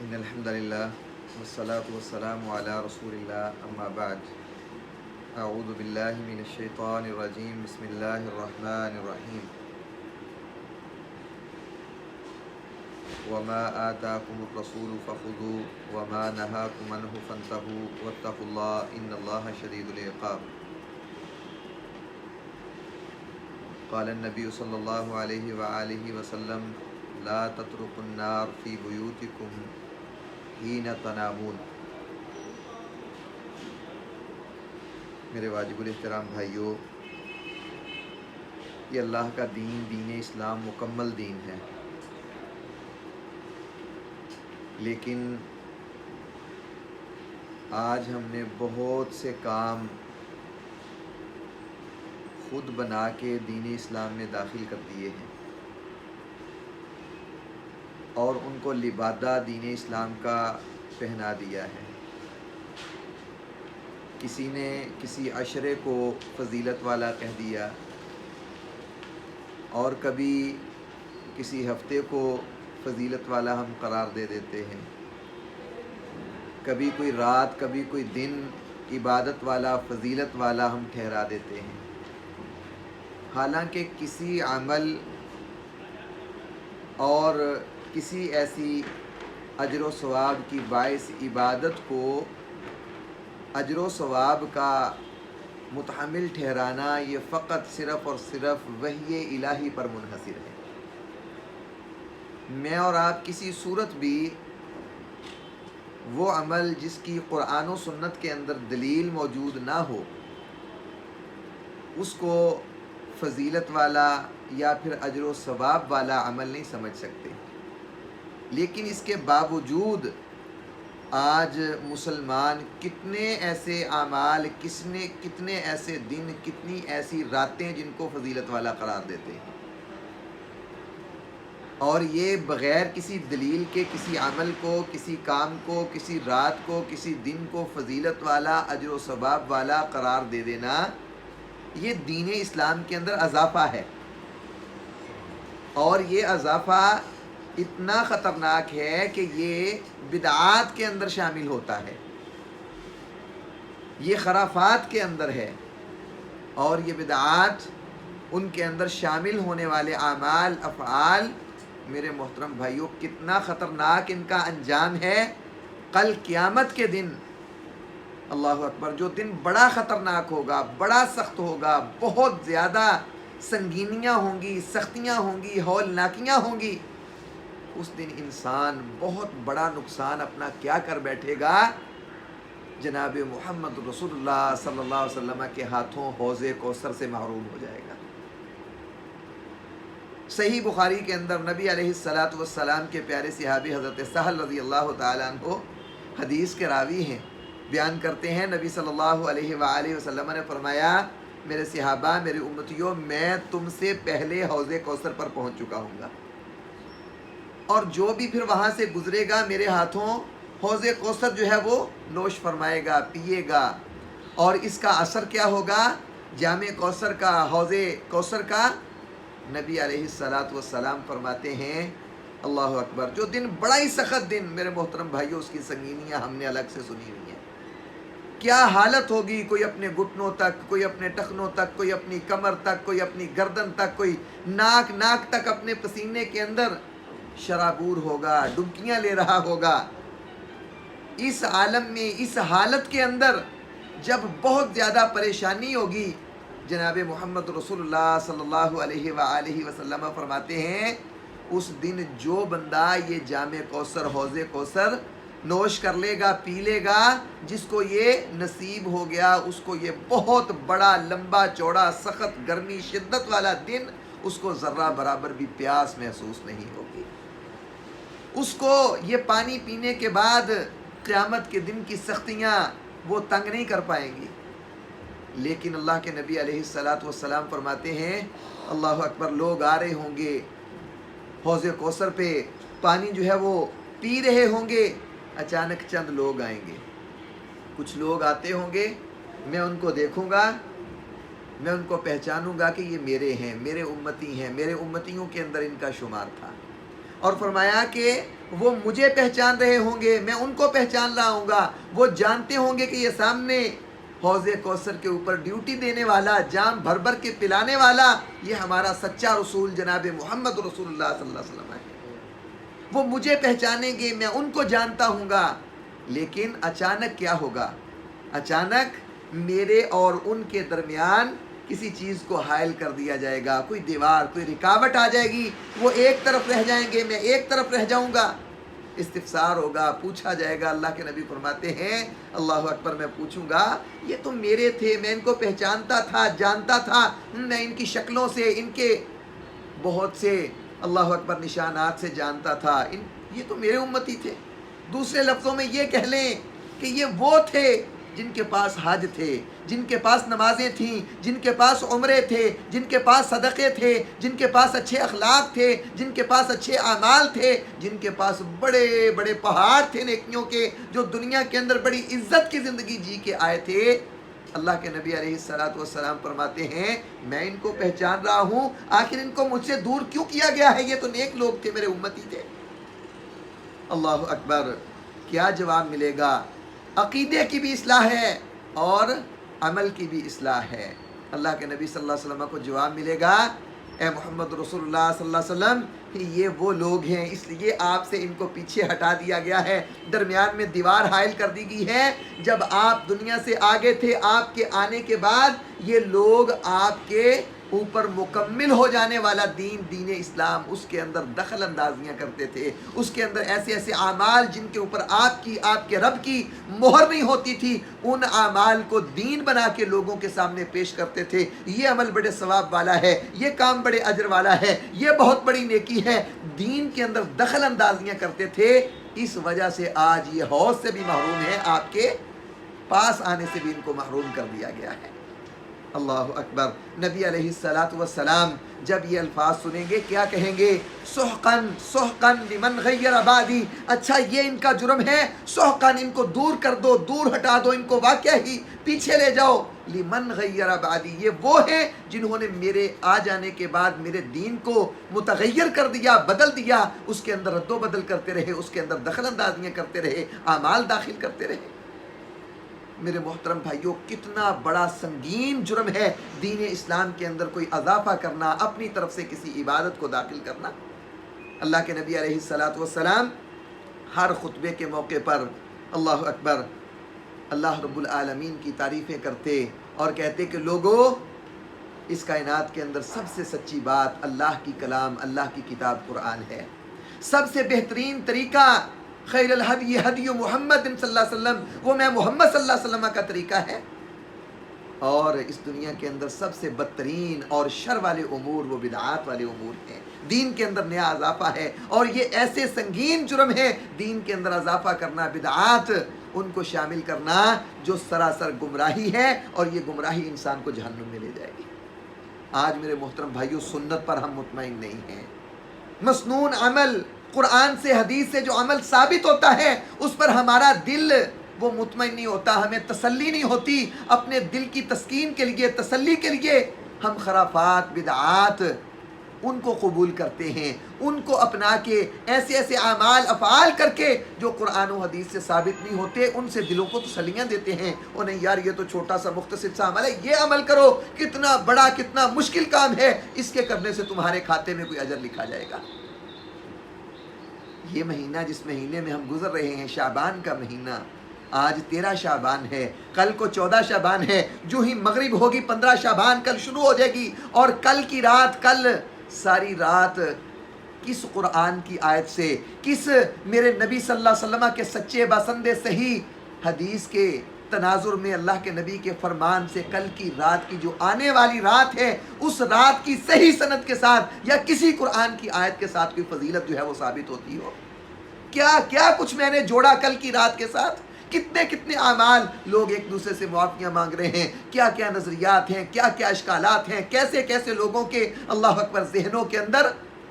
ان الحمد للہ والصلاة والسلام علی رسول اللہ اما بعد اعوذ باللہ من الشیطان الرجیم بسم اللہ الرحمن الرحیم وما آتاکم الرسول فخذوه وما نهاکم عنہ فانتہوا واتقوا اللہ ان اللہ شدید العقاب قال النبی صلی اللہ علیہ وآلہ وسلم لا تترکوا النار فی بیوتکم حین تنامون۔ میرے واجب الاحترام بھائیوں، یہ اللہ کا دین، دین اسلام مکمل دین ہے، لیکن آج ہم نے بہت سے کام خود بنا کے دین اسلام میں داخل کر دیے ہیں اور ان کو لبادہ دین اسلام کا پہنا دیا ہے۔ کسی نے کسی عشرے کو فضیلت والا کہہ دیا، اور کبھی کسی ہفتے کو فضیلت والا ہم قرار دے دیتے ہیں، کبھی کوئی رات، کبھی کوئی دن عبادت والا، فضیلت والا ہم ٹھہرا دیتے ہیں، حالانکہ کسی عمل اور کسی ایسی اجر و ثواب کی باعث عبادت کو اجر و ثواب کا متحمل ٹھہرانا یہ فقط صرف اور صرف وحی الہی پر منحصر ہے۔ میں اور آپ کسی صورت بھی وہ عمل جس کی قرآن و سنت کے اندر دلیل موجود نہ ہو اس کو فضیلت والا یا پھر اجر و ثواب والا عمل نہیں سمجھ سکتے، لیکن اس کے باوجود آج مسلمان کتنے ایسے اعمال، کتنے ایسے دن، کتنی ایسی راتیں جن کو فضیلت والا قرار دیتے ہیں، اور یہ بغیر کسی دلیل کے کسی عمل کو، کسی کام کو، کسی رات کو، کسی دن کو فضیلت والا، اجر و ثواب والا قرار دے دینا، یہ دین اسلام کے اندر اضافہ ہے، اور یہ اضافہ اتنا خطرناک ہے کہ یہ بدعات کے اندر شامل ہوتا ہے، یہ خرافات کے اندر ہے، اور یہ بدعات ان کے اندر شامل ہونے والے اعمال، افعال، میرے محترم بھائیوں، کتنا خطرناک ان کا انجام ہے۔ کل قیامت کے دن، اللہ اکبر، جو دن بڑا خطرناک ہوگا، بڑا سخت ہوگا، بہت زیادہ سنگینیاں ہوں گی، سختیاں ہوں گی، ہولناکیاں ہوں گی، اس دن انسان بہت بڑا نقصان اپنا کیا کر بیٹھے گا؟ جناب محمد رسول اللہ صلی اللہ علیہ وسلم کے ہاتھوں حوض کوثر سے محروم ہو جائے گا۔ صحیح بخاری کے اندر نبی علیہ السلام کے پیارے صحابی حضرت سہل رضی اللہ تعالیٰ عنہ حدیث کے راوی ہیں، بیان کرتے ہیں نبی صلی اللہ علیہ وآلہ وسلم نے فرمایا، میرے صحابہ، میرے امتیوں، میں تم سے پہلے حوض کوثر پر پہنچ چکا ہوں گا، اور جو بھی پھر وہاں سے گزرے گا میرے ہاتھوں حوض کوثر جو ہے وہ نوش فرمائے گا، پیے گا، اور اس کا اثر کیا ہوگا؟ جامع کوثر کا، حوض کوثر کا، نبی علیہ السلام فرماتے ہیں، اللہ اکبر، جو دن بڑا ہی سخت دن، میرے محترم بھائیوں، اس کی سنگینیاں ہم نے الگ سے سنی ہوئی ہیں، کیا حالت ہوگی، کوئی اپنے گھٹنوں تک، کوئی اپنے ٹخنوں تک، کوئی اپنی کمر تک، کوئی اپنی گردن تک، کوئی ناک تک اپنے پسینے کے اندر شرابور ہوگا، ڈبکیاں لے رہا ہوگا۔ اس عالم میں، اس حالت کے اندر جب بہت زیادہ پریشانی ہوگی، جناب محمد رسول اللہ صلی اللہ علیہ وآلہ وسلم فرماتے ہیں، اس دن جو بندہ یہ جامع کوثر، حوض کوثر نوش کر لے گا، پی لے گا، جس کو یہ نصیب ہو گیا، اس کو یہ بہت بڑا، لمبا چوڑا، سخت گرمی، شدت والا دن، اس کو ذرہ برابر بھی پیاس محسوس نہیں ہوگی، اس کو یہ پانی پینے کے بعد قیامت کے دن کی سختیاں وہ تنگ نہیں کر پائیں گی۔ لیکن اللہ کے نبی علیہ السلام فرماتے ہیں، اللہ اکبر، لوگ آ رہے ہوں گے حوض کوثر پہ، پانی جو ہے وہ پی رہے ہوں گے، اچانک چند لوگ آئیں گے، کچھ لوگ آتے ہوں گے، میں ان کو دیکھوں گا، میں ان کو پہچانوں گا کہ یہ میرے ہیں، میرے امتی ہیں، میرے امتیوں کے اندر ان کا شمار تھا، اور فرمایا کہ وہ مجھے پہچان رہے ہوں گے، میں ان کو پہچان رہا ہوں گا، وہ جانتے ہوں گے کہ یہ سامنے حوض کوثر کے اوپر ڈیوٹی دینے والا، جام بھر بھر کے پلانے والا، یہ ہمارا سچا رسول جناب محمد رسول اللہ صلی اللہ علیہ وسلم ہے۔ وہ مجھے پہچانیں گے، میں ان کو جانتا ہوں گا۔ لیکن اچانک کیا ہوگا؟ اچانک میرے اور ان کے درمیان کسی چیز کو حائل کر دیا جائے گا، کوئی دیوار، کوئی رکاوٹ آ جائے گی، وہ ایک طرف رہ جائیں گے، میں ایک طرف رہ جاؤں گا۔ استفسار ہوگا، پوچھا جائے گا۔ اللہ کے نبی فرماتے ہیں اللہ اکبر، میں پوچھوں گا یہ تو میرے تھے، میں ان کو پہچانتا تھا، جانتا تھا، میں ان کی شکلوں سے، ان کے بہت سے اللہ اکبر نشانات سے جانتا تھا، یہ تو میرے امتی تھے۔ دوسرے لفظوں میں یہ کہہ لیں کہ یہ وہ تھے جن کے پاس حج تھے، جن کے پاس نمازیں تھیں، جن کے پاس عمرے تھے، جن کے پاس صدقے تھے، جن کے پاس اچھے اخلاق تھے، جن کے پاس اچھے اعمال تھے، جن کے پاس بڑے بڑے پہاڑ تھے نیکیوں کے، جو دنیا کے اندر بڑی عزت کی زندگی جی کے آئے تھے۔ اللہ کے نبی علیہ السلام فرماتے ہیں میں ان کو پہچان رہا ہوں، آخر ان کو مجھ سے دور کیوں کیا گیا ہے؟ یہ تو نیک لوگ تھے، میرے امتی تھے۔ اللہ اکبر، کیا جواب ملے گا؟ عقیدے کی بھی اصلاح ہے اور عمل کی بھی اصلاح ہے۔ اللہ کے نبی صلی اللہ علیہ وسلم کو جواب ملے گا اے محمد رسول اللہ صلی اللہ علیہ وسلم کہ یہ وہ لوگ ہیں، اس لیے آپ سے ان کو پیچھے ہٹا دیا گیا ہے، درمیان میں دیوار حائل کر دی گئی ہے۔ جب آپ دنیا سے آگے تھے، آپ کے آنے کے بعد یہ لوگ آپ کے اوپر مکمل ہو جانے والا دین اسلام، اس کے اندر دخل اندازیاں کرتے تھے، اس کے اندر ایسے ایسے اعمال جن کے اوپر آپ کے رب کی مہر نہیں ہوتی تھی، ان اعمال کو دین بنا کے لوگوں کے سامنے پیش کرتے تھے۔ یہ عمل بڑے ثواب والا ہے، یہ کام بڑے اجر والا ہے، یہ بہت بڑی نیکی ہے، دین کے اندر دخل اندازیاں کرتے تھے۔ اس وجہ سے آج یہ حوض سے بھی محروم ہے، آپ کے پاس آنے سے بھی ان کو محروم کر دیا گیا ہے۔ اللہ اکبر۔ نبی علیہ السلام جب یہ الفاظ سنیں گے کیا کہیں گے؟ سحقن سحقن لمن غیر بعدی، اچھا یہ ان کا جرم ہے، سحقن ان کو دور کر دو، دور ہٹا دو، ان کو واقعہ ہی پیچھے لے جاؤ۔ لمن غیر بعدی، یہ وہ ہیں جنہوں نے میرے آ جانے کے بعد میرے دین کو متغیر کر دیا، بدل دیا، اس کے اندر رد و بدل کرتے رہے، اس کے اندر دخل اندازیاں کرتے رہے، اعمال داخل کرتے رہے۔ میرے محترم بھائیوں، کتنا بڑا سنگین جرم ہے دین اسلام کے اندر کوئی اضافہ کرنا، اپنی طرف سے کسی عبادت کو داخل کرنا۔ اللہ کے نبی علیہ السلام ہر خطبے کے موقع پر اللہ اکبر اللہ رب العالمین کی تعریفیں کرتے اور کہتے کہ لوگوں، اس کائنات کے اندر سب سے سچی بات اللہ کی کلام، اللہ کی کتاب قرآن ہے۔ سب سے بہترین طریقہ خیر الہدی ہدی محمد صلی اللہ علیہ وسلم، وہ میں محمد صلی اللہ علیہ وسلم کا طریقہ ہے۔ اور اس دنیا کے اندر سب سے بدترین اور شر والے امور وہ بدعات والے امور ہیں، دین کے اندر نیا اضافہ ہے، اور یہ ایسے سنگین جرم ہے دین کے اندر اضافہ کرنا، بدعات ان کو شامل کرنا جو سراسر گمراہی ہے، اور یہ گمراہی انسان کو جہنم میں لے جائے گی۔ آج میرے محترم بھائیوں، سنت پر ہم مطمئن نہیں ہیں۔ مسنون عمل، قرآن سے حدیث سے جو عمل ثابت ہوتا ہے اس پر ہمارا دل وہ مطمئن نہیں ہوتا، ہمیں تسلی نہیں ہوتی۔ اپنے دل کی تسکین کے لیے، تسلی کے لیے ہم خرافات، بدعات ان کو قبول کرتے ہیں، ان کو اپنا کے ایسے ایسے اعمال افعال کر کے جو قرآن و حدیث سے ثابت نہیں ہوتے، ان سے دلوں کو تسلیاں دیتے ہیں۔ او نہیں یار، یہ تو چھوٹا سا مختصر سا عمل ہے، یہ عمل کرو، کتنا بڑا کتنا مشکل کام ہے، اس کے کرنے سے تمہارے کھاتے میں کوئی اجر لکھا جائے گا۔ یہ مہینہ جس مہینے میں ہم گزر رہے ہیں، شعبان کا مہینہ، آج 13 شعبان ہے، کل کو 14 شعبان ہے، جو ہی مغرب ہوگی 15 شعبان کل شروع ہو جائے گی، اور کل کی رات، کل ساری رات کس قرآن کی آیت سے، کس میرے نبی صلی اللہ علیہ وسلم کے سچے باسندے صحیح حدیث کے تناظر میں اللہ کے نبی کے فرمان سے کل کی رات کی جو آنے والی رات ہے، اس رات کی صحیح سند کے ساتھ یا کسی قرآن کی آیت کے ساتھ کوئی فضیلت جو ہے وہ ثابت ہوتی ہو؟ کیا کچھ میں نے جوڑا کل کی رات کے ساتھ؟ کتنے اعمال، لوگ ایک دوسرے سے معافیاں مانگ رہے ہیں، کیا نظریات ہیں، کیا اشکالات ہیں، کیسے لوگوں کے اللہ اکبر ذہنوں کے اندر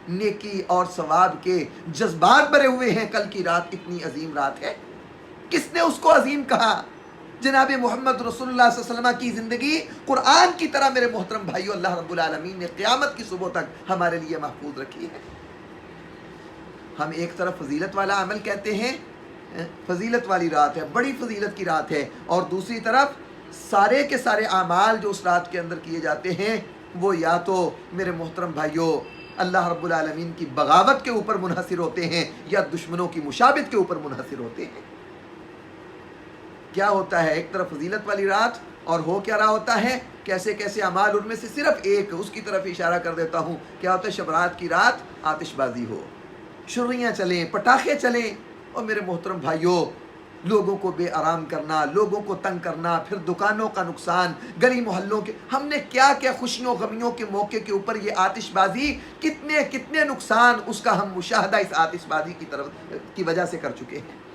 نیکی اور ثواب کے جذبات بھرے ہوئے ہیں۔ کل کی رات اتنی عظیم رات ہے، کس نے اس کو عظیم کہا؟ جناب محمد رسول اللہ صلی اللہ علیہ وسلم کی زندگی قرآن کی طرح میرے محترم بھائیو اللہ رب العالمین نے قیامت کی صبح تک ہمارے لیے محفوظ رکھی ہے۔ ہم ایک طرف فضیلت والا عمل کہتے ہیں، فضیلت والی رات ہے، بڑی فضیلت کی رات ہے، اور دوسری طرف سارے کے سارے اعمال جو اس رات کے اندر کیے جاتے ہیں وہ یا تو میرے محترم بھائیوں اللہ رب العالمین کی بغاوت کے اوپر منحصر ہوتے ہیں یا دشمنوں کی مشابہت کے اوپر منحصر ہوتے ہیں۔ کیا ہوتا ہے ایک طرف فضیلت والی رات اور ہو کیا رہا ہوتا ہے، کیسے کیسے اعمال، ان میں سے صرف ایک اس کی طرف اشارہ کر دیتا ہوں، کیا ہوتا ہے شب رات کی رات آتش بازی ہو، شرریاں چلیں، پٹاخے چلیں، اور میرے محترم بھائیوں لوگوں کو بے آرام کرنا، لوگوں کو تنگ کرنا، پھر دکانوں کا نقصان، گلی محلوں کے، ہم نے کیا کیا خوشیوں غمیوں کے موقع کے اوپر یہ آتش بازی کتنے کتنے نقصان اس کا ہم مشاہدہ اس آتش بازی کی وجہ سے کر چکے ہیں۔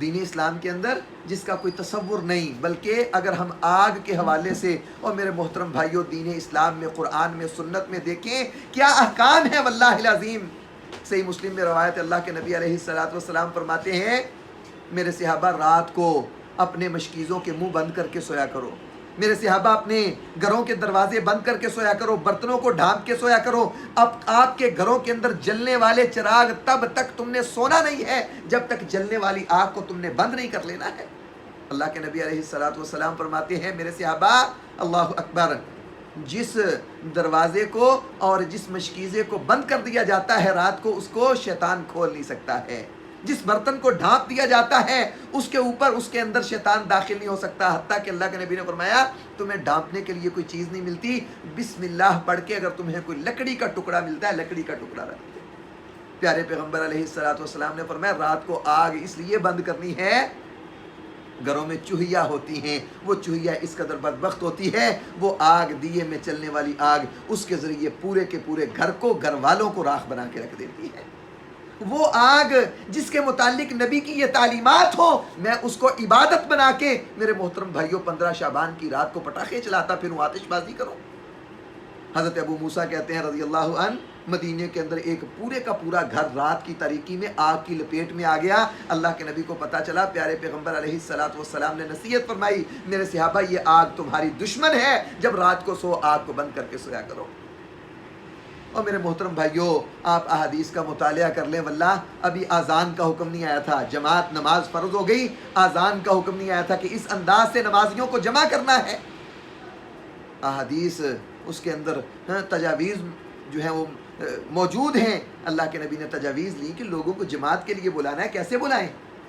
دین اسلام کے اندر جس کا کوئی تصور نہیں، بلکہ اگر ہم آگ کے حوالے سے اور میرے محترم بھائیوں دین اسلام میں، قرآن میں، سنت میں دیکھیں کیا احکام ہے، واللہ العظیم صحیح مسلم میں روایت اللہ کے نبی علیہ السلام فرماتے ہیں میرے صحابہ رات کو اپنے مشکیزوں کے منہ بند کر کے سویا کرو، میرے صحابہ اپنے گھروں کے دروازے بند کر کے سویا کرو، برتنوں کو ڈھانپ کے سویا کرو، اب آپ کے گھروں کے اندر جلنے والے چراغ تب تک تم نے سونا نہیں ہے جب تک جلنے والی آگ کو تم نے بند نہیں کر لینا ہے۔ اللہ کے نبی علیہ السلام فرماتے ہیں میرے صحابہ اللہ اکبر، جس دروازے کو اور جس مشکیزے کو بند کر دیا جاتا ہے رات کو اس کو شیطان کھول نہیں سکتا ہے، جس برتن کو ڈھانپ دیا جاتا ہے اس کے اوپر اس کے اندر شیطان داخل نہیں ہو سکتا، حتیٰ کہ اللہ کے نبی نے فرمایا تمہیں ڈھانپنے کے لیے کوئی چیز نہیں ملتی، بسم اللہ پڑھ کے اگر تمہیں کوئی لکڑی کا ٹکڑا ملتا ہے لکڑی کا ٹکڑا رکھ دو۔ پیارے پیغمبر علیہ السلام نے فرمایا رات کو آگ اس لیے بند کرنی ہے، گھروں میں چوہیا ہوتی ہیں، وہ چوہیا اس قدر بدبخت ہوتی ہے، وہ آگ دیے میں چلنے والی آگ اس کے ذریعے پورے کے پورے گھر کو، گھر والوں کو راکھ بنا کے رکھ دیتی ہے۔ وہ آگ جس کے متعلق نبی کی یہ تعلیمات ہو، میں اس کو عبادت بنا کے میرے محترم بھائیوں 15 شعبان کی رات کو پٹاخے چلاتا پھروں، آتش بازی کروں۔ حضرت ابو موسیٰ کہتے ہیں رضی اللہ عنہ مدینے کے اندر ایک پورے کا پورا گھر رات کی تاریکی میں آگ کی لپیٹ میں آ گیا، اللہ کے نبی کو پتہ چلا، پیارے پیغمبر علیہ السلام نے نصیحت فرمائی میرے صحابہ یہ آگ تمہاری دشمن ہے، جب رات کو سو آگ کو بند کر کے سویا کرو۔ اور میرے محترم بھائیوں آپ احادیث کا مطالعہ کر لیں، واللہ ابھی آذان کا حکم نہیں آیا تھا، جماعت نماز فرض ہو گئی، آذان کا حکم نہیں آیا تھا کہ اس انداز سے نمازیوں کو جمع کرنا ہے۔ احادیث اس کے اندر تجاویز جو ہیں وہ موجود ہیں، اللہ کے نبی نے تجاویز لی کہ لوگوں کو جماعت کے لیے بلانا ہے، کیسے بلائیں؟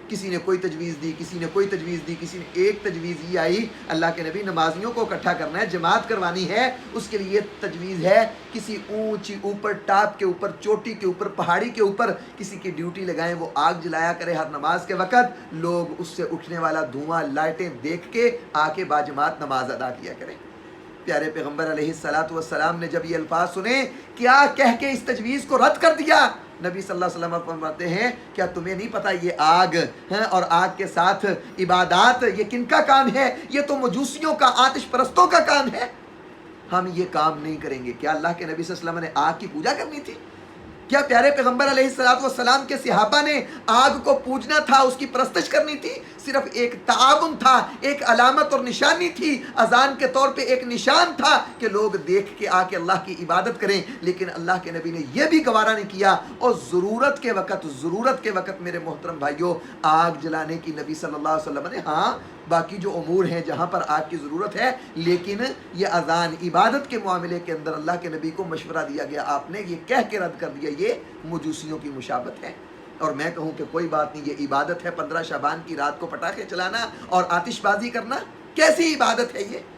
کسی نے کوئی تجویز دی، کسی نے کوئی تجویز دی، کسی نے ایک تجویز یہ آئی، اللہ کے نبی نمازیوں کو اکٹھا کرنا ہے، جماعت کروانی ہے، اس کے لیے تجویز ہے کسی اونچی اوپر ٹاپ کے اوپر، چوٹی کے اوپر، پہاڑی کے اوپر کسی کی ڈیوٹی لگائیں، وہ آگ جلایا کرے ہر نماز کے وقت، لوگ اس سے اٹھنے والا دھواں لائٹیں دیکھ کے آ کے باجماعت نماز ادا کیا کریں۔ پیارے پیغمبر علیہ السلام نے جب یہ الفاظ سنے کیا کہہ کے اس تجویز کو رد کر دیا؟ نبی صلی اللہ علیہ وسلم فرماتے ہیں کیا تمہیں نہیں پتا یہ آگ اور آگ کے ساتھ عبادات یہ کن کا کام ہے؟ یہ تو مجوسیوں کا، آتش پرستوں کا کام ہے، ہم یہ کام نہیں کریں گے۔ کیا اللہ کے نبی صلی اللہ علیہ وسلم نے آگ کی پوجا کرنی تھی؟ کیا پیارے پیغمبر علیہ السلام کے صحابہ نے آگ کو پوجنا تھا، اس کی پرستش کرنی تھی؟ صرف ایک تعاون تھا، ایک علامت اور نشانی تھی، اذان کے طور پہ ایک نشان تھا کہ لوگ دیکھ کے آ کے اللہ کی عبادت کریں، لیکن اللہ کے نبی نے یہ بھی گوارا نہیں کیا، اور ضرورت کے وقت میرے محترم بھائیوں آگ جلانے کی نبی صلی اللہ علیہ وسلم نے، ہاں باقی جو امور ہیں جہاں پر آگ کی ضرورت ہے، لیکن یہ اذان عبادت کے معاملے کے اندر اللہ کے نبی کو مشورہ دیا گیا، آپ نے یہ کہہ کے رد کر دیا یہ مجوسیوں کی مشابہت ہے۔ اور میں کہوں کہ کوئی بات نہیں، یہ عبادت ہے، 15 شعبان کی رات کو پٹاخے چلانا اور آتش بازی کرنا کیسی عبادت ہے یہ؟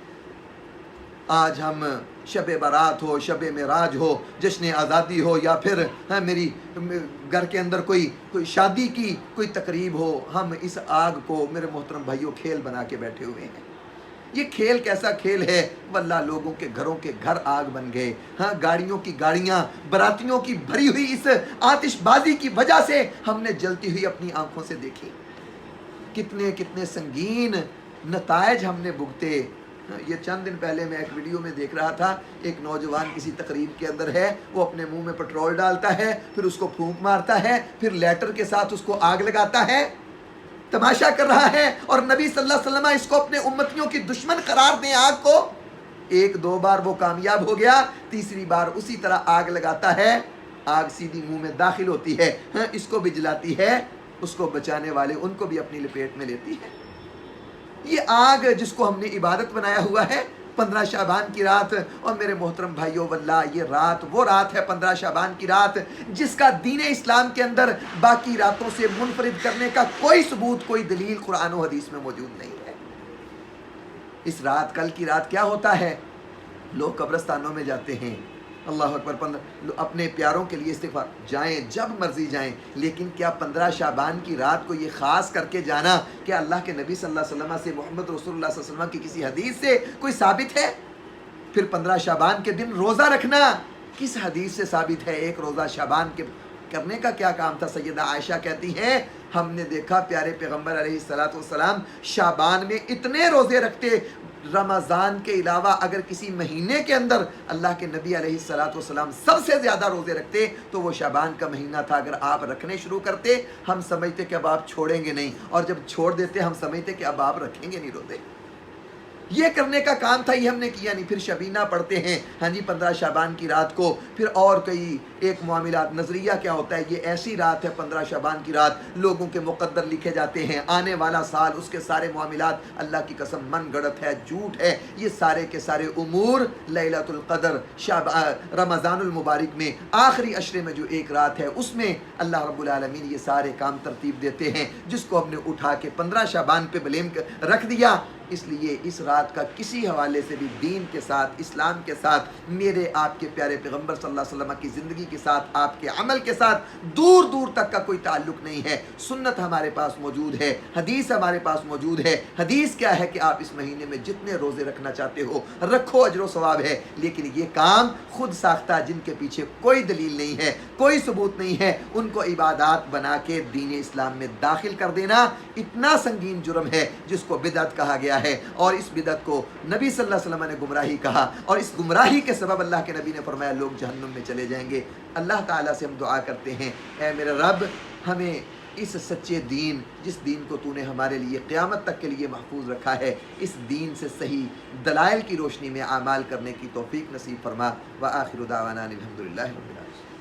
آج ہم شب برات ہو، شب معراج ہو، جشن آزادی ہو، یا پھر میری گھر کے اندر کوئی شادی کی کوئی تقریب ہو، ہم اس آگ کو میرے محترم بھائیوں کھیل بنا کے بیٹھے ہوئے ہیں۔ یہ کھیل کیسا کھیل ہے؟ واللہ لوگوں کے گھروں کے گھر آگ بن گئے، ہاں گاڑیوں کی گاڑیاں براتیوں کی بھری ہوئی اس آتش بازی کی وجہ سے ہم نے جلتی ہوئی اپنی آنکھوں سے دیکھی، کتنے کتنے سنگین نتائج ہم نے بھگتے۔ یہ چند دن پہلے میں ایک ویڈیو میں دیکھ رہا تھا، ایک نوجوان کسی تقریب کے اندر ہے، وہ اپنے منہ میں پٹرول ڈالتا ہے، پھر اس کو پھونک مارتا ہے، پھر لیٹر کے ساتھ اس کو آگ لگاتا ہے، تماشا کر رہا ہے، اور نبی صلی اللہ علیہ وسلم اس کو اپنے امتیوں کی دشمن قرار دیں آگ کو۔ ایک دو بار وہ کامیاب ہو گیا، تیسری بار اسی طرح آگ لگاتا ہے، آگ سیدھی منہ میں داخل ہوتی ہے، اس کو بھی جلاتی ہے، اس کو بچانے والے ان کو بھی اپنی لپیٹ میں لیتی ہے۔ یہ آگ جس کو ہم نے عبادت بنایا ہوا ہے 15 شعبان کی رات، اور میرے محترم بھائیو واللہ یہ رات وہ رات ہے 15 شعبان کی رات جس کا دین اسلام کے اندر باقی راتوں سے منفرد کرنے کا کوئی ثبوت، کوئی دلیل قرآن و حدیث میں موجود نہیں ہے۔ اس رات، کل کی رات کیا ہوتا ہے؟ لوگ قبرستانوں میں جاتے ہیں، اللہ اکبر، اپنے پیاروں کے لیے استغفار، جائیں جب مرضی جائیں، لیکن کیا 15 شعبان کی رات کو یہ خاص کر کے جانا کہ اللہ کے نبی صلی اللہ علیہ وسلم سے، محمد رسول اللہ صلی اللہ علیہ وسلم کی کسی حدیث سے کوئی ثابت ہے؟ پھر 15 شعبان کے دن روزہ رکھنا کس حدیث سے ثابت ہے؟ ایک روزہ شعبان کے کرنے کا کیا کام تھا؟ سیدہ عائشہ کہتی ہیں ہم نے دیکھا پیارے پیغمبر علیہ السلام شعبان میں اتنے روزے رکھتے، رمضان کے علاوہ اگر کسی مہینے کے اندر اللہ کے نبی علیہ السلام سب سے زیادہ روزے رکھتے تو وہ شعبان کا مہینہ تھا۔ اگر آپ رکھنے شروع کرتے ہم سمجھتے کہ اب آپ چھوڑیں گے نہیں، اور جب چھوڑ دیتے ہم سمجھتے کہ اب آپ رکھیں گے نہیں روزے۔ یہ کرنے کا کام تھا، یہ ہم نے کیا نہیں۔ پھر شبینہ پڑھتے ہیں 15 شعبان کی رات کو، پھر اور کئی ایک معاملات۔ نظریہ کیا ہوتا ہے؟ یہ ایسی رات ہے 15 شعبان کی رات، لوگوں کے مقدر لکھے جاتے ہیں، آنے والا سال اس کے سارے معاملات اللہ کی قسم من گڑت ہے، جھوٹ ہے، یہ سارے کے سارے امور لیلۃ القدر رمضان المبارک میں آخری عشرے میں جو ایک رات ہے اس میں اللہ رب العالمین یہ سارے کام ترتیب دیتے ہیں، جس کو ہم نے اٹھا کے 15 شعبان پہ بلیم رکھ دیا۔ اس لیے اس رات کا کسی حوالے سے بھی دین کے ساتھ، اسلام کے ساتھ، میرے آپ کے پیارے پیغمبر صلی اللہ علیہ وسلم کی زندگی کے ساتھ، آپ کے عمل کے ساتھ دور دور تک کا کوئی تعلق نہیں ہے۔ سنت ہمارے پاس موجود ہے، حدیث ہمارے پاس موجود ہے۔ حدیث کیا ہے کہ آپ اس مہینے میں جتنے روزے رکھنا چاہتے ہو رکھو، اجر و ثواب ہے، لیکن یہ کام خود ساختہ جن کے پیچھے کوئی دلیل نہیں ہے، کوئی ثبوت نہیں ہے، ان کو عبادات بنا کے دین اسلام میں داخل کر دینا اتنا سنگین جرم ہے جس کو بدعت کہا گیا ہے، اور اس بدعت کو نبی صلی اللہ علیہ وسلم نے گمراہی کہا، اور اس گمراہی کے سبب اللہ کے نبی نے فرمایا لوگ جہنم میں چلے جائیں گے۔ اللہ تعالیٰ سے ہم دعا کرتے ہیں اے میرے رب، ہمیں اس سچے دین، جس دین کو تو نے ہمارے لیے قیامت تک کے لیے محفوظ رکھا ہے، اس دین سے صحیح دلائل کی روشنی میں اعمال کرنے کی توفیق نصیب فرما۔ وآخر دعوانا الحمدللہ رب العالمین۔